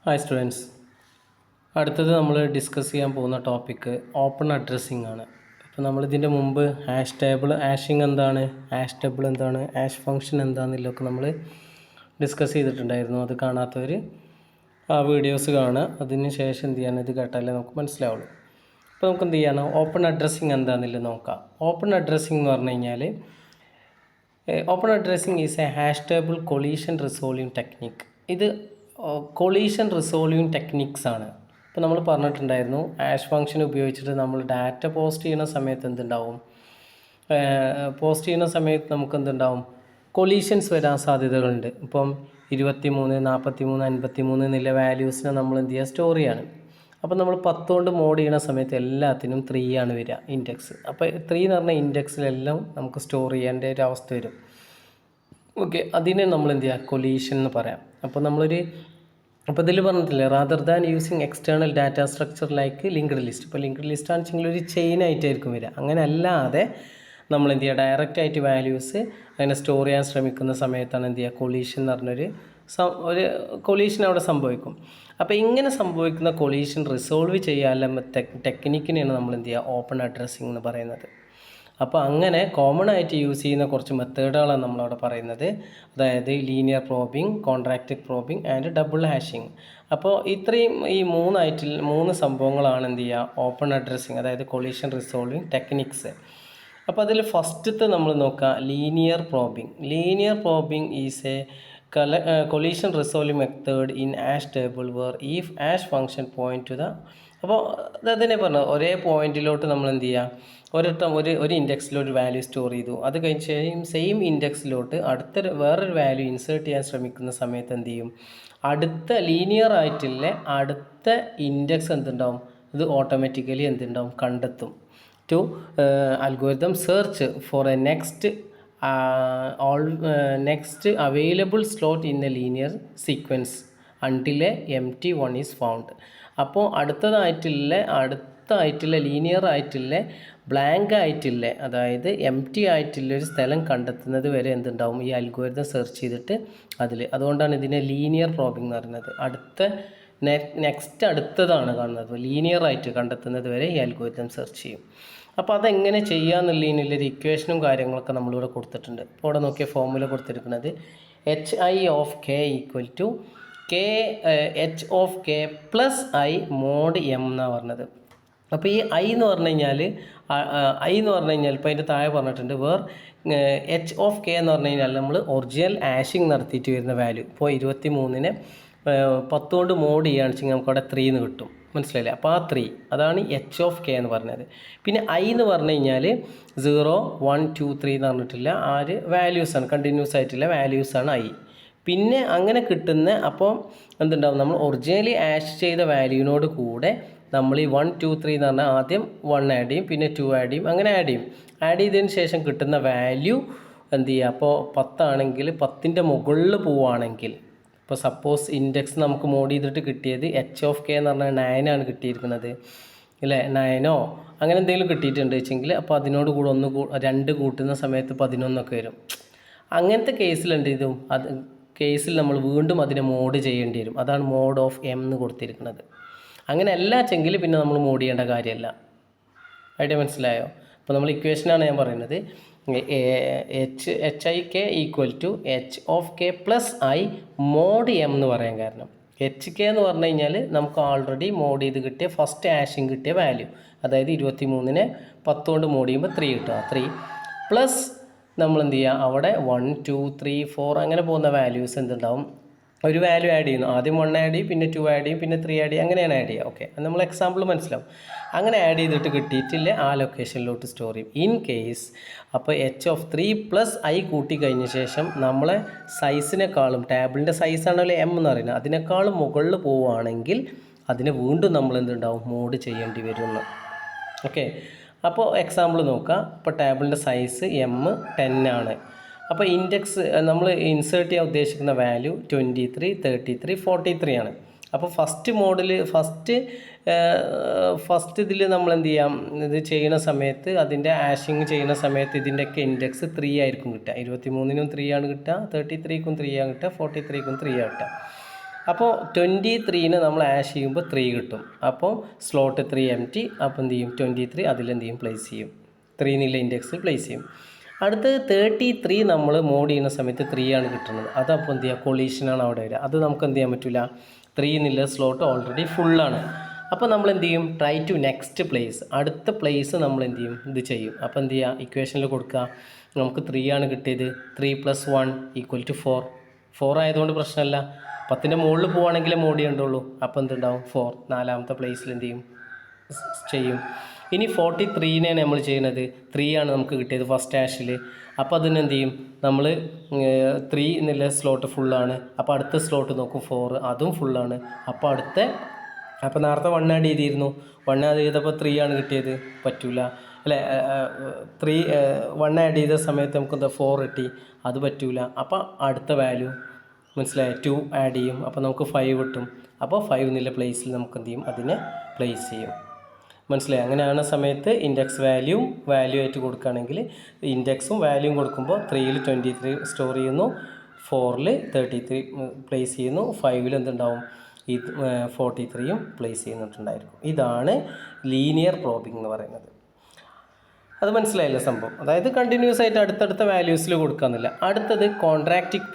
Hi students, അടുത്തത് നമ്മൾ discuss ചെയ്യാൻ പോകുന്ന ടോപ്പിക്ക് ഓപ്പൺ അഡ്രസ്സിംഗ് ആണ്. അപ്പോൾ നമ്മളിതിൻ്റെ മുമ്പ് ഹാഷിംഗ് എന്താണ്, ഹാഷ് ടേബിൾ എന്താണ്, ഹാഷ് ഫംഗ്ഷൻ എന്താണെന്നുള്ളതൊക്കെ നമ്മൾ ഡിസ്കസ് ചെയ്തിട്ടുണ്ടായിരുന്നു. അത് കാണാത്തവർ ആ വീഡിയോസ് കാണുക. അതിന് ശേഷം എന്ത് ചെയ്യണം, ഇത് കേട്ടാലേ നമുക്ക് മനസ്സിലാവുള്ളൂ. അപ്പോൾ നമുക്ക് എന്ത് ചെയ്യണം, ഓപ്പൺ അഡ്രസ്സിംഗ് എന്താണെന്നുള്ളത് നോക്കാം. ഓപ്പൺ അഡ്രസ്സിംഗ് എന്ന് പറഞ്ഞു കഴിഞ്ഞാൽ open addressing is A hash table collision resolving technique. ഇത് കൊളീഷൻ റിസോൾവിങ് ടെക്നിക്സ് ആണ്. ഇപ്പോൾ നമ്മൾ പറഞ്ഞിട്ടുണ്ടായിരുന്നു, ഹാഷ് ഫംഗ്ഷൻ ഉപയോഗിച്ചിട്ട് നമ്മൾ ഡാറ്റ പോസ്റ്റ് ചെയ്യുന്ന സമയത്ത് നമുക്ക് എന്തുണ്ടാവും, കൊളീഷൻസ് വരാൻ സാധ്യതകളുണ്ട്. ഇപ്പം 23, 43, 53 എന്നുള്ള വാല്യൂസിനെ നമ്മൾ എന്ത് ചെയ്യുക, സ്റ്റോർ ചെയ്യാണ്. അപ്പോൾ നമ്മൾ 10 കൊണ്ട് മോഡ് ചെയ്യുന്ന സമയത്ത് എല്ലാത്തിനും 3 ആണ് വരിക ഇൻഡെക്സ്. അപ്പോൾ 3 എന്ന് പറഞ്ഞാൽ ഇൻഡെക്സിലെല്ലാം നമുക്ക് സ്റ്റോർ ചെയ്യേണ്ട ഒരു അവസ്ഥ വരും. ഓക്കെ, അതിനെ നമ്മൾ എന്ത് ചെയ്യുക, കൊളീഷൻ എന്ന് പറയാം. അപ്പോൾ ഇതിൽ പറഞ്ഞിട്ടില്ലേ, rather than using external data structure like linked list. ഇപ്പോൾ ലിങ്ക്ഡ് ലിസ്റ്റ് ആണെന്നുവെച്ചെങ്കിൽ ഒരു ചെയിൻ ആയിട്ടായിരിക്കും വരിക. അങ്ങനെ അല്ലാതെ നമ്മൾ എന്ത് ചെയ്യുക, ഡയറക്റ്റ് ആയിട്ട് വാല്യൂസ് അങ്ങനെ സ്റ്റോർ ചെയ്യാൻ ശ്രമിക്കുന്ന സമയത്താണ് എന്ത് ചെയ്യുക, കൊളീഷൻ എന്ന് പറഞ്ഞൊരു കൊളീഷൻ അവിടെ സംഭവിക്കും. അപ്പോൾ ഇങ്ങനെ സംഭവിക്കുന്ന കൊളീഷൻ റിസോൾവ് ചെയ്യാനുള്ള ടെക്നിക്കിനെയാണ് നമ്മൾ എന്ത് ചെയ്യുക, ഓപ്പൺ അഡ്രസ്സിംഗ് എന്ന് പറയുന്നത്. അപ്പോൾ അങ്ങനെ കോമൺ ആയിട്ട് യൂസ് ചെയ്യുന്ന കുറച്ച് മെത്തേഡുകളാണ് നമ്മളവിടെ പറയുന്നത്. അതായത് linear probing, contracted probing and double hashing. അപ്പോൾ ഇത്രയും ഈ മൂന്ന് സംഭവങ്ങളാണ് എന്ത് ചെയ്യുക, ഓപ്പൺ അഡ്രസ്സിംഗ്, അതായത് കൊളീഷൻ റിസോൾവിങ് ടെക്നിക്സ്. അപ്പോൾ അതിൽ ഫസ്റ്റത്തെ നമ്മൾ നോക്കുക, linear probing. Linear probing is a collision resolving method in hash table where if hash function point to the. അപ്പോൾ അതന്നെ പറഞ്ഞു, ഒരേ പോയിന്റിലോട്ട് നമ്മൾ എന്ത് ചെയ്യുക, ഒരു ഇൻഡെക്സിലൊരു വാല്യൂ സ്റ്റോർ ചെയ്തു. അത് കഴിഞ്ഞ് സെയിം ഇൻഡെക്സിലോട്ട് വേറൊരു വാല്യൂ ഇൻസേർട്ട് ചെയ്യാൻ ശ്രമിക്കുന്ന സമയത്ത് എന്ത് ചെയ്യും, അടുത്ത ലീനിയർ ആയിട്ടുള്ള അടുത്ത ഇൻഡെക്സ് എന്തുണ്ടാവും, ഇത് ഓട്ടോമാറ്റിക്കലി എന്തുണ്ടാവും, കണ്ടെത്തും. To algorithm search for a next available slot in a linear sequence until a empty one is found. അപ്പോൾ അടുത്തായിട്ടുള്ള ലീനിയർ ആയിട്ടുള്ള ബ്ലാങ്ക് ആയിട്ടില്ല, അതായത് empty ആയിട്ടുള്ള ഒരു സ്ഥലം കണ്ടെത്തുന്നത് വരെ എന്തുണ്ടാവും, ഈ അൽഗോരിതം സെർച്ച് ചെയ്തിട്ട് അതുകൊണ്ടാണ് ഇതിനെ ലീനിയർ പ്രോബിംഗ് എന്ന് പറയുന്നത്. അടുത്തതാണ് കാണുന്നത്, ലീനിയർ ആയിട്ട് കണ്ടെത്തുന്നത് വരെ ഈ അൽഗോരിതം സെർച്ച് ചെയ്യും. അപ്പോൾ അതെങ്ങനെ ചെയ്യാന്നുള്ളതിനുള്ളൊരു ഇക്വേഷനും കാര്യങ്ങളൊക്കെ നമ്മളിവിടെ കൊടുത്തിട്ടുണ്ട്. ഇപ്പോൾ ഇവിടെ നോക്കിയ ഫോർമുല കൊടുത്തിരിക്കുന്നത് HI of K equal to H of K plus I mod M എന്നാണ് പറഞ്ഞത്. അപ്പോൾ ഈ I എന്ന് പറഞ്ഞു കഴിഞ്ഞാൽ ഇപ്പോൾ അതിൻ്റെ താഴെ പറഞ്ഞിട്ടുണ്ട് H ഓഫ് K എന്ന് പറഞ്ഞു കഴിഞ്ഞാൽ നമ്മൾ ഒറിജിനൽ ഹാഷിംഗ് നടത്തിയിട്ട് വരുന്ന വാല്യൂ. ഇപ്പോൾ 23-നെ 10 കൊണ്ട് മോഡ് ചെയ്യുകയാണെന്ന് വെച്ചെങ്കിൽ നമുക്ക് അവിടെ 3 എന്ന് കിട്ടും. മനസ്സിലായില്ലേ? അപ്പോൾ ആ 3 അതാണ് H ഓഫ് K എന്ന് പറഞ്ഞത്. പിന്നെ I എന്ന് പറഞ്ഞു കഴിഞ്ഞാൽ 0, 1, 2, 3 എന്ന് പറഞ്ഞിട്ടില്ല, വാല്യൂസാണ്, കണ്ടിന്യൂസ് ആയിട്ടുള്ള വാല്യൂസാണ് I. പിന്നെ അങ്ങനെ കിട്ടുന്ന, അപ്പോൾ എന്തുണ്ടാവും, നമ്മൾ ഒറിജിനലി ആഷ് ചെയ്ത വാല്യൂവിനോട് കൂടെ നമ്മൾ ഈ 1, 2, 3 എന്ന് പറഞ്ഞാൽ ആദ്യം 1 ആഡ് ചെയ്യും, പിന്നെ 2 ആഡ് ചെയ്യും, അങ്ങനെ ആഡ് ചെയ്തതിന് ശേഷം കിട്ടുന്ന വാല്യൂ എന്ത് ചെയ്യുക, അപ്പോൾ 10 ആണെങ്കിൽ 10ൻ്റെ മുകളിൽ പോവുകയാണെങ്കിൽ, ഇപ്പോൾ സപ്പോസ് ഇൻഡെക്സ് നമുക്ക് മോഡ് ചെയ്തിട്ട് കിട്ടിയത് H ഓഫ് K എന്ന് പറഞ്ഞാൽ 9 ആണ് കിട്ടിയിരിക്കുന്നത് അല്ലേ, 9 അങ്ങനെ എന്തെങ്കിലും കിട്ടിയിട്ടുണ്ട് വെച്ചെങ്കിൽ, അപ്പോൾ അതിനോട് കൂടെ 2 കൂട്ടുന്ന സമയത്ത് 11 വരും. അങ്ങനത്തെ കേസിൽ നമ്മൾ വീണ്ടും അതിനെ മോഡ് ചെയ്യേണ്ടി വരും. അതാണ് മോഡ് ഓഫ് M എന്ന് കൊടുത്തിരിക്കുന്നത്. അങ്ങനെ അല്ല വെച്ചെങ്കിൽ പിന്നെ നമ്മൾ മോഡ് ചെയ്യേണ്ട കാര്യമല്ല. ഐഡിയ മനസ്സിലായോ? അപ്പോൾ നമ്മൾ ഇക്വേഷനാണ് ഞാൻ പറയുന്നത്. HIK equal to H of K plus I mod M എന്ന് പറയാൻ കാരണം, HK എന്ന് പറഞ്ഞു കഴിഞ്ഞാൽ നമുക്ക് ഓൾറെഡി മോഡ് ചെയ്ത് കിട്ടിയ ഫസ്റ്റ് ഹാഷിംഗ് കിട്ടിയ വാല്യൂ, അതായത് 23-നെ 10 കൊണ്ട് മോഡ് ചെയ്യുമ്പോൾ 3 കിട്ടുക, 3 പ്ലസ് നമ്മൾ എന്ത് ചെയ്യുക, അവിടെ 1, 2, 3, 4 അങ്ങനെ പോകുന്ന വാല്യൂസ് എന്തുണ്ടാവും, ഒരു വാല്യൂ ആഡ് ചെയ്യുന്നു. ആദ്യം 1 ആഡ് ചെയ്യും, പിന്നെ 2 ആഡ് ചെയ്യും, പിന്നെ 3 ആഡ് ചെയ്യും, അങ്ങനെയാണ് ആഡ് ചെയ്യുക. ഓക്കെ, നമ്മൾ എക്സാമ്പിൾ മനസ്സിലാവും. അങ്ങനെ ആഡ് ചെയ്തിട്ട് കിട്ടിയിട്ടില്ല ആ ലൊക്കേഷനിലോട്ട് സ്റ്റോർ ചെയ്യും. ഇൻ കേസ് അപ്പോൾ H ഓഫ് 3 പ്ലസ് I കൂട്ടി കഴിഞ്ഞ ശേഷം നമ്മളെ സൈസിനേക്കാളും, ടേബിളിൻ്റെ സൈസാണല്ലോ M എന്ന് പറയുന്നത്, അതിനേക്കാളും മുകളിൽ പോവുകയാണെങ്കിൽ അതിനെ വീണ്ടും നമ്മൾ എന്തുണ്ടാവും, മോഡ് ചെയ്യേണ്ടി വരുന്നു. ഓക്കെ, അപ്പോൾ എക്സാമ്പിൾ നോക്കുക. ഇപ്പോൾ ടേബിളിൻ്റെ സൈസ് M 10 ആണ്. അപ്പോൾ ഇൻഡെക്സ് നമ്മൾ ഇൻസേർട്ട് ചെയ്യാൻ ഉദ്ദേശിക്കുന്ന വാല്യൂ 23, 33, 43 ആണ്. അപ്പോൾ ഫസ്റ്റ് ഇതിൽ നമ്മൾ എന്ത് ചെയ്യാം, ഇത് ചെയ്യുന്ന സമയത്ത്, അതിൻ്റെ ഹാഷിങ് ചെയ്യുന്ന സമയത്ത് ഇതിൻ്റെയൊക്കെ ഇൻഡെക്സ് 3 ആയിരിക്കും കിട്ടുക. 23-നും 3 ആണ് കിട്ടുക, 33-ക്കും 3 ആണ് കിട്ടുക, 43-ക്കും 3 ആണ് കിട്ടുക. അപ്പോൾ 23 നമ്മൾ ആഷ് ചെയ്യുമ്പോൾ 3 കിട്ടും. അപ്പോൾ സ്ലോട്ട് 3 empty. അപ്പോൾ എന്ത് ചെയ്യും 23 അതിലെന്ത് ചെയ്യും പ്ലേസ് ചെയ്യും, 3 എന്നുള്ള ഇൻഡെക്സിൽ പ്ലേസ് ചെയ്യും. അടുത്ത് 33 നമ്മൾ മോഡ് ചെയ്യുന്ന സമയത്ത് 3 ആണ് കിട്ടുന്നത്. അതപ്പോൾ എന്ത് ചെയ്യുക കൊളീഷനാണ് അവിടെ വരിക. അത് നമുക്ക് എന്ത് ചെയ്യാൻ പറ്റില്ല, 3 എന്നുള്ള സ്ലോട്ട് ഓൾറെഡി ഫുള്ളാണ്. അപ്പോൾ നമ്മൾ എന്ത് ചെയ്യും ട്രൈ ടു നെക്സ്റ്റ് പ്ലേസ്, അടുത്ത പ്ലേസ് നമ്മൾ എന്ത് ചെയ്യും ഇത് ചെയ്യും. അപ്പോൾ എന്ത് ചെയ്യുക ഇക്വേഷനിൽ കൊടുക്കുക, നമുക്ക് 3 ആണ് കിട്ടിയത്, 3 + 1 = 4. 4 ആയതുകൊണ്ട് പ്രശ്നമല്ല, 10ൻ്റെ മുകളിൽ പോവുകയാണെങ്കിലേ മോഡ് ചെയ്യേണ്ടുള്ളൂ. അപ്പോൾ എന്തുണ്ടാവും 4 നാലാമത്തെ പ്ലേസിൽ എന്ത് ചെയ്യും. ഇനി 43നെയാണ് നമ്മൾ ചെയ്യുന്നത്, 3 ആണ് നമുക്ക് കിട്ടിയത് ഫസ്റ്റ് ആഷിൽ. അപ്പോൾ അതിനെന്ത് ചെയ്യും നമ്മൾ 3 എന്നുള്ള സ്ലോട്ട് ഫുള്ളാണ്. അപ്പോൾ അടുത്ത സ്ലോട്ട് നോക്കും 4, അതും ഫുള്ളാണ്. അപ്പോൾ നേരത്തെ 1 ആഡ് ചെയ്തിരുന്നു, 1 ആഡ് ചെയ്തപ്പോൾ 3 ആണ് കിട്ടിയത്, പറ്റൂല അല്ലേ. 1 ആഡ് ചെയ്ത സമയത്ത് നമുക്ക് എന്താ 4 കിട്ടി, അത് പറ്റൂല. അപ്പോൾ അടുത്ത വാല്യൂ മനസ്സിലായി 2 ആഡ് ചെയ്യും, അപ്പോൾ നമുക്ക് 5 കിട്ടും. അപ്പോൾ 5 എന്നുള്ള പ്ലേസിൽ നമുക്ക് എന്ത് ചെയ്യും അതിനെ പ്ലേസ് ചെയ്യും. മനസ്സിലായി. അങ്ങനെയാണ് സമയത്ത് ഇൻഡെക്സ് വാല്യൂ ആയിട്ട് കൊടുക്കുകയാണെങ്കിൽ ഇൻഡെക്സും വാല്യൂവും കൊടുക്കുമ്പോൾ 3ൽ 23 സ്റ്റോർ ചെയ്യുന്നു, 4ൽ 33 പ്ലേസ് ചെയ്യുന്നു, 5ൽ എന്തുണ്ടാവും ഈ 43യും പ്ലേസ് ചെയ്യുന്നിട്ടുണ്ടായിരിക്കും. ഇതാണ് ലീനിയർ പ്രോബിംഗ് എന്ന് പറയുന്നത്. അത് മനസ്സിലായില്ല സംഭവം. അതായത് കണ്ടിന്യൂസ് ആയിട്ട് അടുത്തടുത്ത വാല്യൂസിൽ കൊടുക്കാമെന്നില്ല. അടുത്തത് കോൺട്രാക്റ്റിക്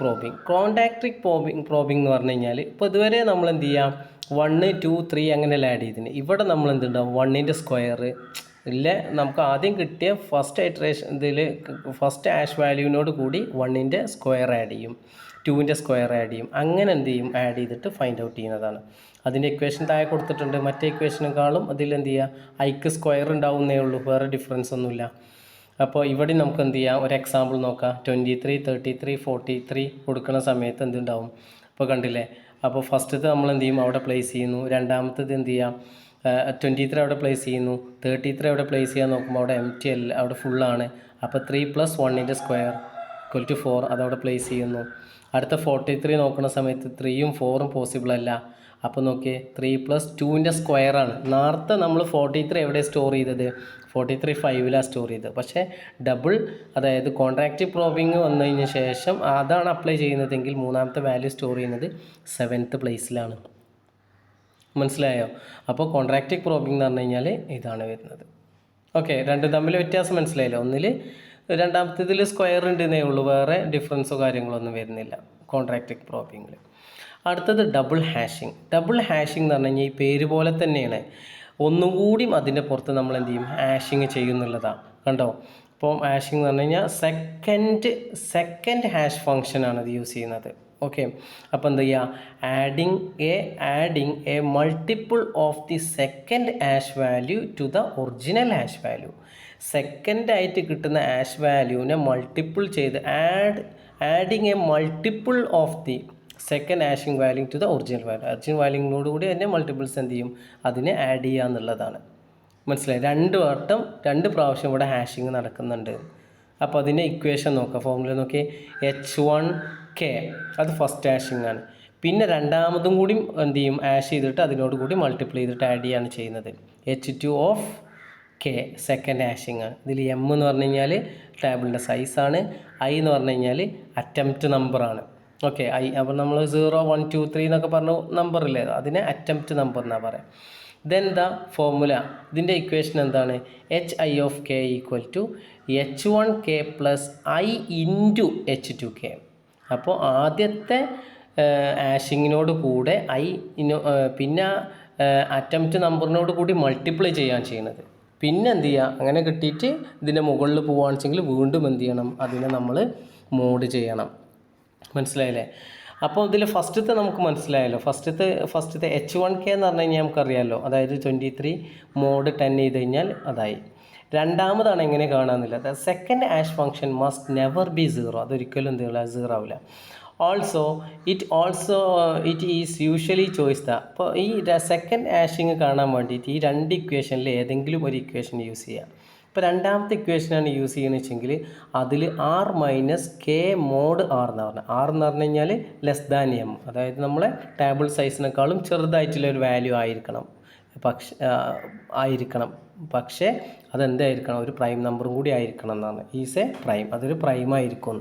പ്രോബിംഗ് എന്ന് പറഞ്ഞു കഴിഞ്ഞാൽ ഇപ്പോൾ ഇതുവരെ നമ്മൾ എന്ത് ചെയ്യാം 1 2 3 അങ്ങനെയല്ല ആഡ് ചെയ്തിന്. ഇവിടെ നമ്മൾ എന്തുണ്ടാവും 1ൻ്റെ സ്ക്വയർ ഇല്ല, നമുക്ക് ആദ്യം കിട്ടിയ ഫസ്റ്റ് ആഷ് വാല്യൂവിനോട് കൂടി 1ൻ്റെ സ്ക്വയർ ആഡ് ചെയ്യും, 2ൻ്റെ സ്ക്വയർ ആഡ് ചെയ്യും. അങ്ങനെ എന്ത് ചെയ്യും ആഡ് ചെയ്തിട്ട് ഫൈൻഡ് ഔട്ട് ചെയ്യുന്നതാണ്. അതിൻ്റെ ഇക്വേഷൻ താഴെ കൊടുത്തിട്ടുണ്ട്. മറ്റേ ഇക്വേഷനേക്കാളും അതിലെന്ത് ചെയ്യുക ഐക്ക് സ്ക്വയർ ഉണ്ടാവുന്നേ ഉള്ളൂ, വേറെ ഡിഫറൻസ് ഒന്നുമില്ല. അപ്പോൾ ഇവിടെ നമുക്ക് എന്ത് ചെയ്യാം, ഒരു എക്സാമ്പിൾ നോക്കാം. 23 33 43 കൊടുക്കുന്ന സമയത്ത് എന്തുണ്ടാവും ഇപ്പോൾ കണ്ടില്ലേ. അപ്പോൾ ഫസ്റ്റത്തെ നമ്മൾ എന്ത് ചെയ്യും അവിടെ പ്ലേസ് ചെയ്യുന്നു, രണ്ടാമത്തേത് എന്ത് ചെയ്യാം 23 അവിടെ പ്ലേസ് ചെയ്യുന്നു, 33 അവിടെ പ്ലേസ് ചെയ്യാൻ നോക്കുമ്പോൾ അവിടെ empty അല്ല, അവിടെ ഫുള്ളാണ്. അപ്പോൾ 3 + 1ൻ്റെ സ്ക്വയർ = 4 അതവിടെ പ്ലേസ് ചെയ്യുന്നു. അടുത്ത 43 നോക്കുന്ന സമയത്ത് 3യും 4ഉം പോസിബിൾ അല്ല. അപ്പോൾ നോക്കിയേ 3 + 2ൻ്റെ സ്ക്വയറാണ്. നേരത്തെ നമ്മൾ 43 എവിടെ സ്റ്റോർ ചെയ്തത്, 43 5ലാണ് സ്റ്റോർ ചെയ്തത്. പക്ഷേ ഡബിൾ അതായത് കോൺട്രാക്റ്റീവ് പ്രോബിംഗ് വന്നതിന് ശേഷം അതാണ് അപ്ലൈ ചെയ്യുന്നതെങ്കിൽ മൂന്നാമത്തെ വാല്യൂ സ്റ്റോർ ചെയ്യുന്നത് 7th പ്ലേസിലാണ്. മനസ്സിലായോ. അപ്പോൾ കോൺട്രാക്റ്റീവ് പ്രോബിംഗ് എന്ന് പറഞ്ഞു കഴിഞ്ഞാൽ ഇതാണ് വരുന്നത്. ഓക്കെ, രണ്ടും തമ്മിൽ വ്യത്യാസം മനസ്സിലായല്ലോ. ഒന്നിൽ രണ്ടാമത്തേതിൽ സ്ക്വയർ ഉണ്ടെന്നേ ഉള്ളൂ, വേറെ ഡിഫറൻസോ കാര്യങ്ങളൊന്നും വരുന്നില്ല കോൺട്രാക്റ്റീവ് പ്രോബിങ്ങിൽ. അടുത്തത് ഡബിൾ ഹാഷിംഗ് എന്ന് പറഞ്ഞു കഴിഞ്ഞാൽ ഈ പേര് പോലെ തന്നെയാണ്, ഒന്നും കൂടിയും അതിൻ്റെ പുറത്ത് നമ്മൾ എന്ത് ചെയ്യും ഹാഷിങ് ചെയ്യുന്നുള്ളതാണ്. കണ്ടോ. ഇപ്പോൾ ഹാഷിംഗ് എന്ന് പറഞ്ഞു കഴിഞ്ഞാൽ സെക്കൻഡ് ഹാഷ് ഫങ്ഷനാണ് ഇത് യൂസ് ചെയ്യുന്നത്. ഓക്കെ, അപ്പോൾ എന്താ ചെയ്യുക adding a multiple of the second hash value to the original hash value. സെക്കൻഡായിട്ട് കിട്ടുന്ന ഹാഷ് വാല്യൂവിനെ മൾട്ടിപ്പിൾ ചെയ്ത് adding a multiple of the second hashing value to the original വാല്യൂവിനോട് കൂടി തന്നെ മൾട്ടിപ്പിൾസ് എന്ത് ചെയ്യും അതിനെ ആഡ് ചെയ്യുക എന്നുള്ളതാണ്. മനസ്സിലായി. രണ്ട് പ്രാവശ്യം ഇവിടെ ഹാഷിങ് നടക്കുന്നുണ്ട്. അപ്പോൾ അതിൻ്റെ ഇക്വേഷൻ നോക്കാം, ഫോർമുല നോക്കി. H1K അത് ഫസ്റ്റ് ഹാഷിംഗ് ആണ്. പിന്നെ രണ്ടാമതും കൂടി എന്ത് ചെയ്യും ആഷ് ചെയ്തിട്ട് അതിനോട് കൂടി മൾട്ടിപ്ലൈ ചെയ്തിട്ട് ആഡ് ചെയ്യാണ് ചെയ്യുന്നത്. H2K സെക്കൻഡ് ഹാഷിംഗ് ആണ്. ഇതിൽ M എന്ന് പറഞ്ഞു കഴിഞ്ഞാൽ ടേബിളിൻ്റെ സൈസാണ്, I എന്ന് പറഞ്ഞു കഴിഞ്ഞാൽ അറ്റംപ്റ്റ് നമ്പറാണ്. ഓക്കെ, അപ്പോൾ നമ്മൾ 0 1 2 3 എന്നൊക്കെ പറഞ്ഞ നമ്പറില്ലേ, അതിനെ അറ്റംപ്റ്റ് നമ്പർ എന്നാണ് പറയാം. ദെൻ ദ ഫോർമുല, ഇതിൻ്റെ ഇക്വേഷൻ എന്താണ്, HI(k) = H1K + I × H2K. അപ്പോൾ ആദ്യത്തെ ആഷിങ്ങിനോട് കൂടെ പിന്നെ അറ്റംപ്റ്റ് നമ്പറിനോട് കൂടി മൾട്ടിപ്ലൈ ചെയ്യാൻ ചെയ്യുന്നത്. പിന്നെ എന്ത് ചെയ്യുക, അങ്ങനെ കിട്ടിയിട്ട് ഇതിൻ്റെ മുകളിൽ പോവുകയാണെന്ന് വെച്ചെങ്കിൽ വീണ്ടും എന്ത് ചെയ്യണം, അതിനെ നമ്മൾ മോഡ് ചെയ്യണം. മനസ്സിലായില്ലേ. അപ്പോൾ ഇതിൽ ഫസ്റ്റത്തെ നമുക്ക് മനസ്സിലായല്ലോ. ഫസ്റ്റത്തെ H1K എന്ന് പറഞ്ഞു കഴിഞ്ഞാൽ നമുക്കറിയാമല്ലോ, അതായത് 23 മോഡ് 10 ചെയ്ത് കഴിഞ്ഞാൽ അതായി. രണ്ടാമതാണ് എങ്ങനെ കാണാമെന്നില്ല, second hash function must never be 0, അതൊരിക്കലും എന്തില്ല 0 ആവില്ല. ഇറ്റ് ഈസ് യൂഷ്വലി ചോയ്സ് അപ്പോൾ ഈ സെക്കൻഡ് ഹാഷിങ് കാണാൻ വേണ്ടിയിട്ട് ഈ രണ്ട് ഇക്വേഷനിൽ ഏതെങ്കിലും ഒരു ഇക്വേഷൻ യൂസ് ചെയ്യുക. ഇപ്പോൾ രണ്ടാമത്തെ ഇക്വേഷനാണ് യൂസ് ചെയ്യുന്നത് വെച്ചെങ്കിൽ അതിൽ R - K mod R എന്ന് പറഞ്ഞാൽ, R എന്ന് പറഞ്ഞു കഴിഞ്ഞാൽ M, അതായത് നമ്മളെ ടേബിൾ സൈസിനേക്കാളും ചെറുതായിട്ടുള്ള ഒരു വാല്യൂ ആയിരിക്കണം. പക്ഷേ അതെന്തായിരിക്കണം, ഒരു പ്രൈം നമ്പറും കൂടി ആയിരിക്കണം എന്നാണ്. ഈസ് എ പ്രൈം, അതൊരു പ്രൈം ആയിരിക്കും.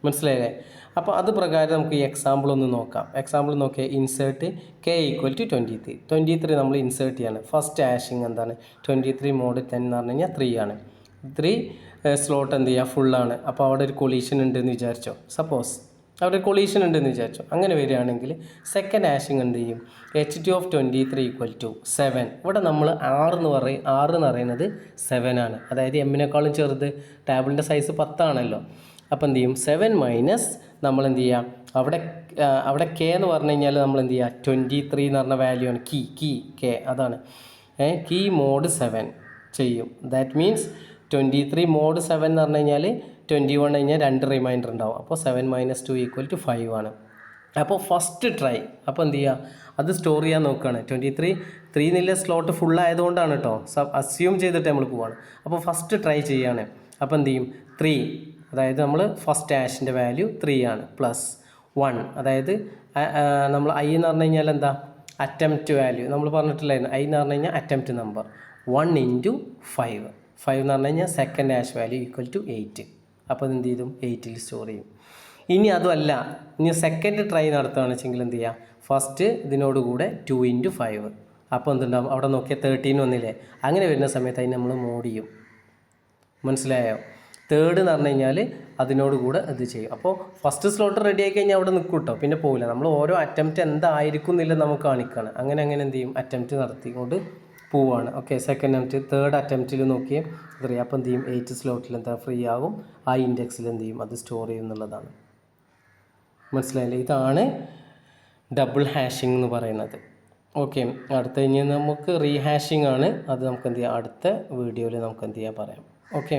മനസ്സിലായില്ലേ? അപ്പോൾ അത് പ്രകാരം നമുക്ക് ഈ എക്സാമ്പിൾ ഒന്ന് നോക്കാം. എക്സാമ്പിൾ നോക്കിയാൽ ഇൻസേർട്ട് k ഈക്വൽ ടു 23 നമ്മൾ ഇൻസേർട്ട് ചെയ്യാണ്. ഫസ്റ്റ് ഹാഷിങ് എന്താണ് 23 മോഡ് 10 എന്ന് പറഞ്ഞു കഴിഞ്ഞാൽ 3 ആണ്. 3 സ്ലോട്ട് എന്ത് ചെയ്യുക ഫുള്ളാണ്. അപ്പോൾ അവിടെ ഒരു കൊളീഷൻ ഉണ്ടെന്ന് വിചാരിച്ചോ, സപ്പോസ് അവിടെ കൊളീഷൻ ഉണ്ടെന്ന് വിചാരിച്ചോ. അങ്ങനെ വരികയാണെങ്കിൽ സെക്കൻഡ് ഹാഷിങ് എന്ത് ചെയ്യും h2 ഓഫ് 23 ഈക്വൽ ടു 7. ഇവിടെ നമ്മൾ 6 എന്ന് പറയുന്നത് 7 ആണ്. അതായത് എമ്മിനേക്കാളും ചെറുത്, ടേബിളിൻ്റെ സൈസ് 10 ആണല്ലോ. അപ്പോൾ എന്ത് ചെയ്യും 7 മൈനസ് നമ്മൾ എന്ത് ചെയ്യുക അവിടെ k എന്ന് പറഞ്ഞു കഴിഞ്ഞാൽ നമ്മൾ എന്ത് ചെയ്യുക 23 എന്ന് പറഞ്ഞ വാല്യൂ ആണ്. കീ k അതാണ് കീ മോഡ് 7 ചെയ്യും. ദാറ്റ് മീൻസ് 23 മോഡ് 7 എന്ന് പറഞ്ഞു കഴിഞ്ഞാൽ 21 കഴിഞ്ഞാൽ 2 റിമൈൻഡർ ഉണ്ടാവും. അപ്പോൾ 7 മൈനസ് 2 ഈക്വൽ ടു 5 ആണ്. അപ്പോൾ ഫസ്റ്റ് ട്രൈ അപ്പോൾ എന്ത് ചെയ്യുക അത് സ്റ്റോർ ചെയ്യാൻ നോക്കുകയാണ്. 3 എന്നുള്ള സ്ലോട്ട് ഫുൾ ആയതുകൊണ്ടാണ് കേട്ടോ, അസ്യൂം ചെയ്തിട്ട് നമ്മൾ പോവാണ്. അപ്പോൾ ഫസ്റ്റ് ട്രൈ ചെയ്യാണ്. അപ്പോൾ എന്ത് ചെയ്യും 3 അതായത് നമ്മൾ ഫസ്റ്റ് ഹാഷിൻ്റെ വാല്യൂ 3 ആണ് പ്ലസ് 1 അതായത് നമ്മൾ ഐ എന്ന് പറഞ്ഞു കഴിഞ്ഞാൽ എന്താ അറ്റംപ്റ്റ് വാല്യൂ നമ്മൾ പറഞ്ഞിട്ടില്ലായിരുന്നു. ഐ എന്ന് പറഞ്ഞു കഴിഞ്ഞാൽ അറ്റംപ്റ്റ് നമ്പർ 1 ഇൻറ്റു 5 എന്ന് പറഞ്ഞു കഴിഞ്ഞാൽ second hash value equal to 8. അപ്പോൾ എന്ത് ചെയ്തും 8ൽ സ്റ്റോർ ചെയ്യും. ഇനി അതുമല്ല, ഇനി സെക്കൻഡ് ട്രൈ നടത്തുകയാണെന്ന് വെച്ചെങ്കിൽ എന്ത് ചെയ്യുക ഫസ്റ്റ് ഇതിനോട് കൂടെ 2 ഇൻറ്റു 5. അപ്പോൾ എന്തുണ്ടാവും അവിടെ നോക്കിയാൽ 13 വന്നില്ലേ. അങ്ങനെ വരുന്ന സമയത്ത് അതിന് നമ്മൾ മോഡ് ചെയ്യും. മനസ്സിലായോ? തേർഡ് എന്ന് പറഞ്ഞു കഴിഞ്ഞാൽ അതിനോട് കൂടെ ഇത് ചെയ്യും. അപ്പോൾ ഫസ്റ്റ് സ്ലോട്ട് റെഡി ആയി കഴിഞ്ഞാൽ അവിടെ നിൽക്കും കേട്ടോ, പിന്നെ പോകില്ല. നമ്മൾ ഓരോ അറ്റംപ്റ്റ് എന്തായിരിക്കും എന്നില്ല നമുക്ക് കാണിക്കുകയാണ്. അങ്ങനെ എന്ത് ചെയ്യും അറ്റംപ്റ്റ് നടത്തിക്കൊണ്ട് പോവുകയാണ്. ഓക്കെ, സെക്കൻഡ് അറ്റംപ്റ്റ് തേർഡ് അറ്റംപ്റ്റിൽ നോക്കിയേ 3. അപ്പോൾ എന്ത് ചെയ്യും 8 സ്ലോട്ടിൽ എന്താ ഫ്രീ ആകും. ആ ഇൻഡെക്സിൽ എന്ത് ചെയ്യും അത് സ്റ്റോർ ചെയ്യും എന്നുള്ളതാണ്. മനസ്സിലായില്ലേ? ഇതാണ് ഡബിൾ ഹാഷിംഗ് എന്ന് പറയുന്നത്. ഓക്കെ, അടുത്ത ഇനി നമുക്ക് റീഹാഷിംഗ് ആണ്. അത് നമുക്ക് എന്ത് ചെയ്യാം അടുത്ത വീഡിയോയിൽ നമുക്ക് എന്ത് ചെയ്യാൻ പറയാം. ഓക്കെ.